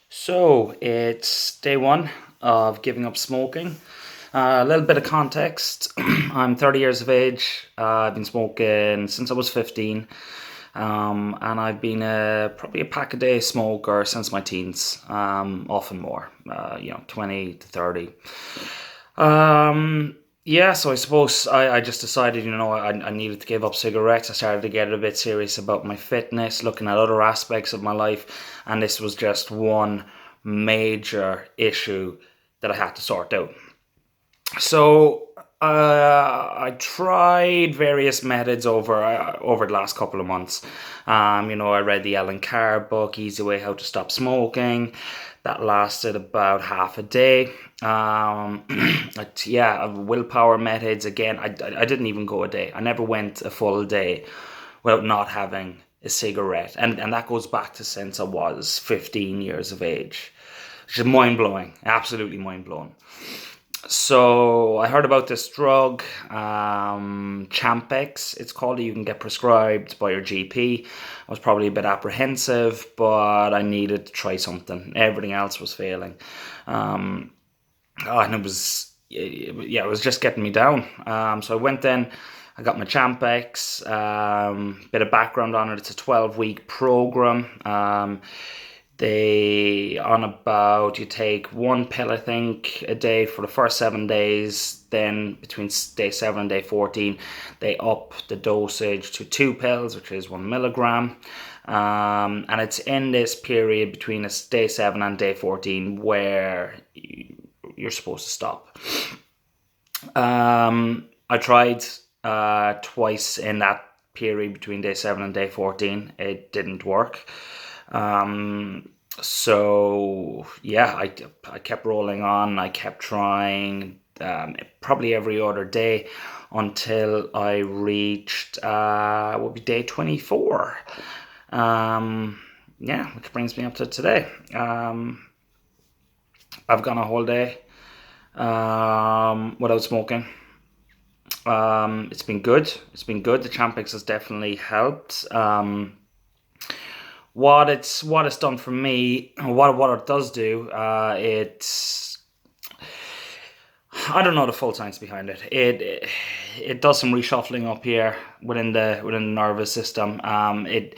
So it's day one of giving up smoking. A little bit of context. I'm 30 years of age. I've been smoking since I was 15. And I've been probably a pack a day smoker since my teens, often more, 20 to 30. Yeah, so I suppose I just decided, I needed to give up cigarettes. I started to get a bit serious about my fitness, looking at other aspects of my life, and this was just one major issue that I had to sort out. So I tried various methods over the last couple of months. I read the Ellen Carr book, Easy Way How to Stop Smoking. That lasted about half a day. Willpower methods. Again, I didn't even go a day. I never went a full day without not having a cigarette, and that goes back to since I was 15 years of age, which is mind blowing, absolutely mind blowing. So I heard about this drug, Champix, it's called. You can get prescribed by your GP. I was probably a bit apprehensive, but I needed to try something. Everything else was failing. Um, and it was just getting me down. So I went in, I got my Champix, bit of background on it. It's a 12-week program. You take one pill, I think, a day for the first 7 days. Then between day 7 and day 14, they up the dosage to two pills, which is 1 milligram. And it's in this period between day 7 and day 14 where you're supposed to stop. I tried twice in that period between day 7 and day 14. It didn't work. So yeah, I kept rolling on. I kept trying, probably every other day until I reached would be day 24. Which brings me up to today. I've gone a whole day without smoking. It's been good. It's been good. The Champix has definitely helped. What it's done for me, what it does do, it's I don't know the full science behind it. It does some reshuffling up here within the nervous system. It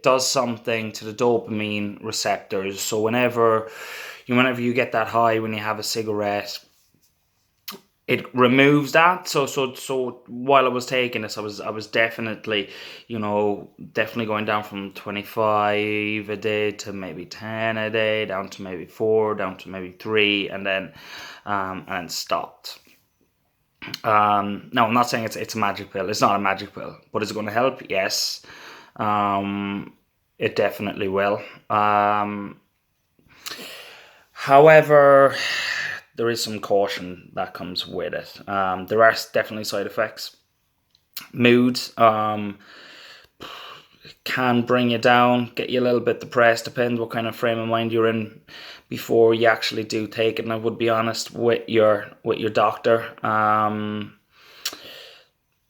does something to the dopamine receptors. So whenever you get that high when you have a cigarette, it removes that. So while I was taking this, I was definitely, definitely going down from 25 a day to maybe 10 a day, down to maybe 4, down to maybe 3, and stopped. No, I'm not saying it's a magic pill. It's not a magic pill, but is it going to help? Yes. It definitely will. However, there is some caution that comes with it. There are definitely side effects. Mood can bring you down, get you a little bit depressed, depends what kind of frame of mind you're in before you actually do take it. And I would be honest with your doctor.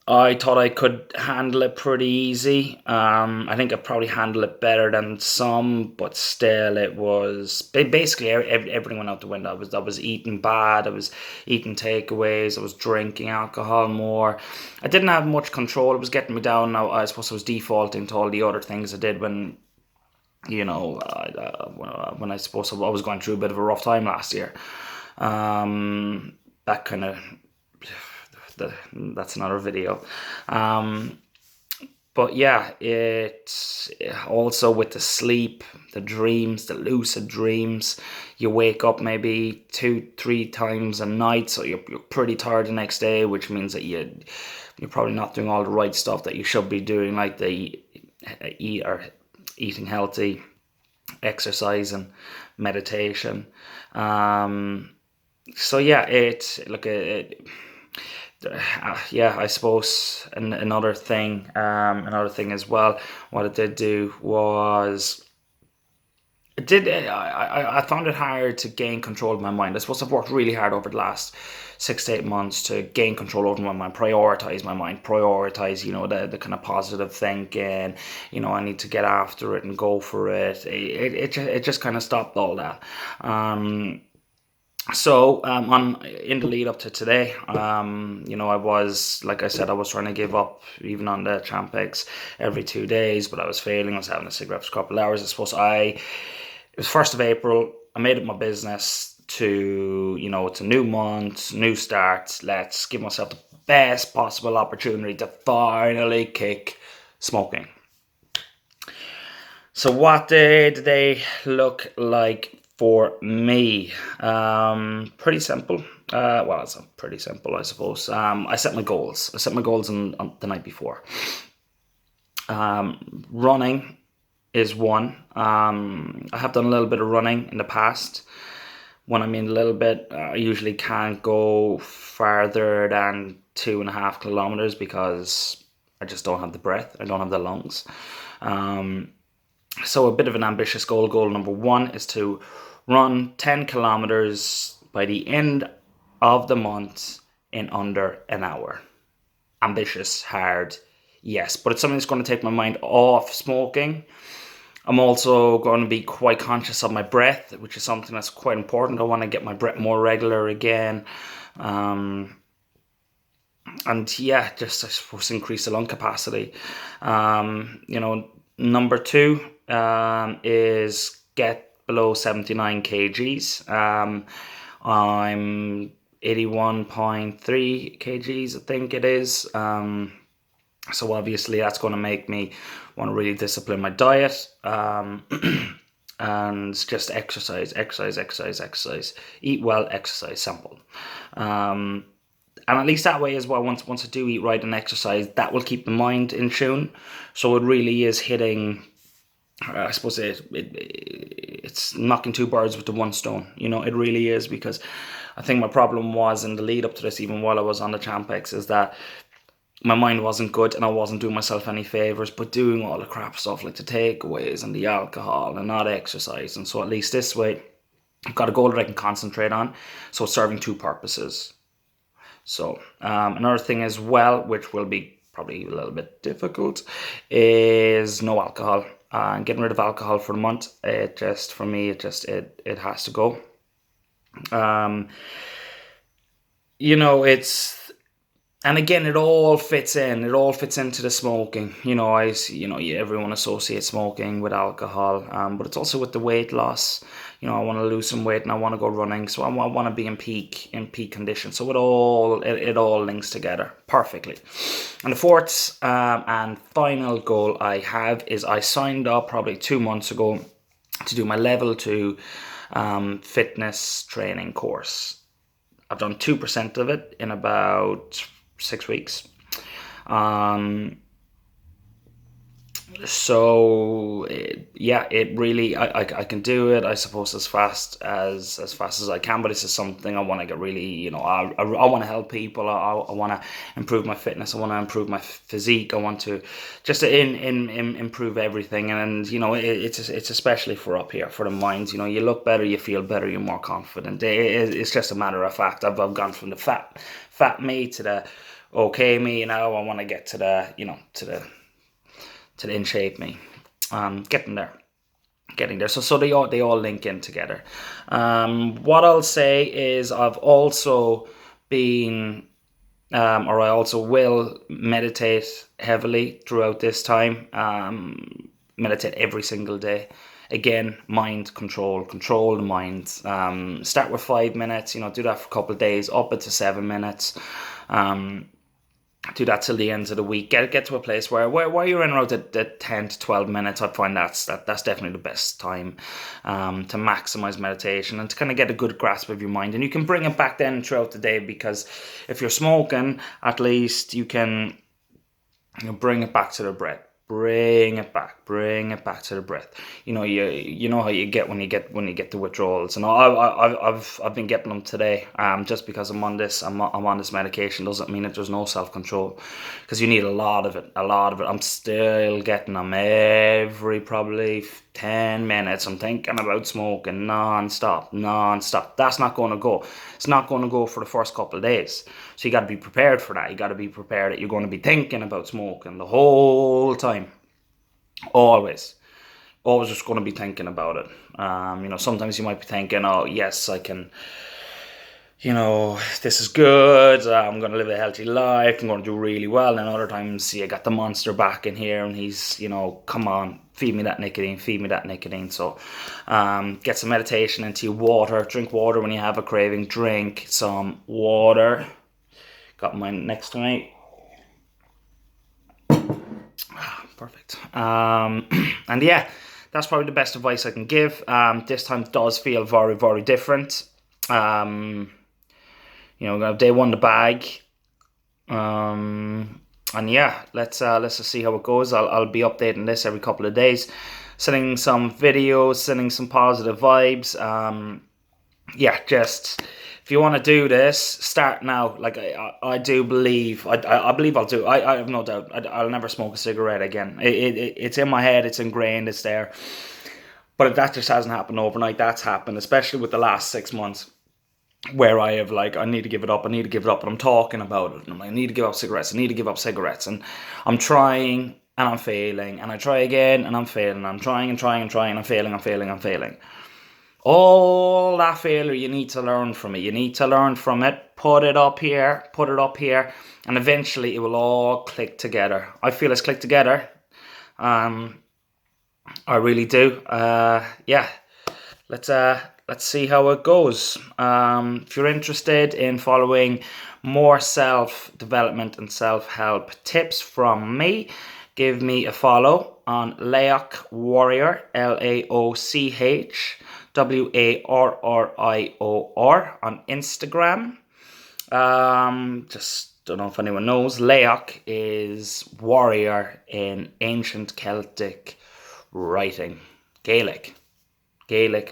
I thought I could handle it pretty easy. I think I probably handled it better than some, but still, it was basically everything went out the window. I was eating bad. I was eating takeaways. I was drinking alcohol more. I didn't have much control. It was getting me down. Now I suppose I was defaulting to all the other things I did when I suppose I was going through a bit of a rough time last year. That kind of that's another video. But yeah, it also with the sleep, the dreams, the lucid dreams. You wake up maybe 2-3 times a night, so you're pretty tired the next day, which means that you're probably not doing all the right stuff that you should be doing, like eating healthy, exercising, meditation. So yeah, I suppose another thing as well. What it did do was I found it hard to gain control of my mind. I suppose I've worked really hard over the last 6 to 8 months to gain control over my mind, prioritize my mind, prioritize, the kind of positive thinking. I need to get after it and go for it. It just kind of stopped all that. So on in the lead up to today, I was, like I said, I was trying to give up even on the Champix every 2 days, but I was failing. I was having a cigarette for a couple of hours. I suppose it was 1st of April. I made it my business to, it's a new month, new start. Let's give myself the best possible opportunity to finally kick smoking. So what did they look like for me? Pretty simple. Well, it's pretty simple, I suppose. I set my goals. I set my goals on the night before. Running is one. I have done a little bit of running in the past. When I mean a little bit, I usually can't go farther than 2.5 kilometers because I just don't have the breath. I don't have the lungs. So a bit of an ambitious goal. Goal number one is to run 10 kilometers by the end of the month in under an hour. Ambitious, hard, yes, but it's something that's going to take my mind off smoking. I'm also going to be quite conscious of my breath, which is something that's quite important. I want to get my breath more regular again. And yeah, just, I suppose, increase the lung capacity. Number two is get below 79 kgs. I'm 81.3 kgs, I think it is. So obviously that's going to make me want to really discipline my diet, and just exercise. Eat well, exercise, simple. And at least that way as well, once I do eat right and exercise, that will keep the mind in tune. So it really is hitting, I suppose it's knocking two birds with the one stone. It really is, because I think my problem was in the lead up to this, even while I was on the Champix, is that my mind wasn't good and I wasn't doing myself any favours, but doing all the crap stuff like the takeaways and the alcohol and not exercising. So at least this way, I've got a goal that I can concentrate on. So it's serving two purposes. So another thing as well, which will be probably a little bit difficult, is no alcohol. Getting rid of alcohol for the month. For me, it has to go. And again, it all fits in. It all fits into the smoking. Everyone associates smoking with alcohol, but it's also with the weight loss. I want to lose some weight and I want to go running, so I want to be in peak condition. So it all links together perfectly. And the fourth and final goal I have is I signed up probably 2 months ago to do my level 2 fitness training course. I've done 2% of it in about 6 weeks. It really, I can do it, I suppose, as fast as I can, but this is something I want to get really, I want to help people. I want to improve my fitness. I want to improve my physique. I want to just improve everything. And it's especially for up here, for the minds. You look better, you feel better, you're more confident. It's just a matter of fact. I've gone from the fat me to the okay me. I want to get to the in shape me. Getting there. So they all link in together. What I'll say is I've also been, or I also will meditate heavily throughout this time. Meditate every single day. Again, mind control the mind. Start with 5 minutes, do that for a couple of days, up it to 7 minutes. Do that till the end of the week. Get to a place where you're in around the 10 to 12 minutes. I find that's definitely the best time to maximize meditation and to kind of get a good grasp of your mind. And you can bring it back then throughout the day, because if you're smoking, at least you can bring it back to the breath. Bring it back. Bring it back to the breath. You know how you get when you get the withdrawals, and I've been getting them today. Just because I'm on this medication doesn't mean that there's no self control, because you need a lot of it. I'm still getting them every probably 10 minutes. I'm thinking about smoking non-stop. That's not going to go. It's not going to go for the first couple of days. So you got to be prepared for that. You got to be prepared that you're going to be thinking about smoking the whole time. Always just going to be thinking about it. Sometimes you might be thinking, oh yes, I can, this is good, I'm going to live a healthy life, I'm going to do really well. And other times you got the monster back in here, and he's, come on, feed me that nicotine. So get some meditation into your water. Drink water when you have a craving. Drink some water. Got mine next to me. Perfect. And yeah, that's probably the best advice I can give. This time does feel very, very different. Day one the bag. And yeah, let's just see how it goes. I'll be updating this every couple of days, sending some videos, sending some positive vibes. Just if you want to do this, start now. Like I do believe, I believe I'll do. I have no doubt. I'll never smoke a cigarette again. It's in my head. It's ingrained. It's there. But that just hasn't happened overnight. That's happened, especially with the last 6 months, where I have I need to give it up. But I'm talking about it. And I'm like, I need to give up cigarettes. And I'm trying and I'm failing. And I try again and I'm failing. I'm trying and I'm failing. All that failure, you need to learn from it. Put it up here, and eventually it will all click together. I feel it's clicked together. I really do. Let's see how it goes. If you're interested in following more self-development and self-help tips from me, give me a follow on Laoch Warrior, LAOCH WARRIOR on Instagram. Just don't know if anyone knows. Laoch is warrior in ancient Celtic writing, Gaelic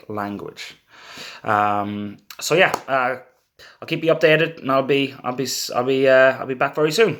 language. I'll keep you updated, and I'll be back very soon.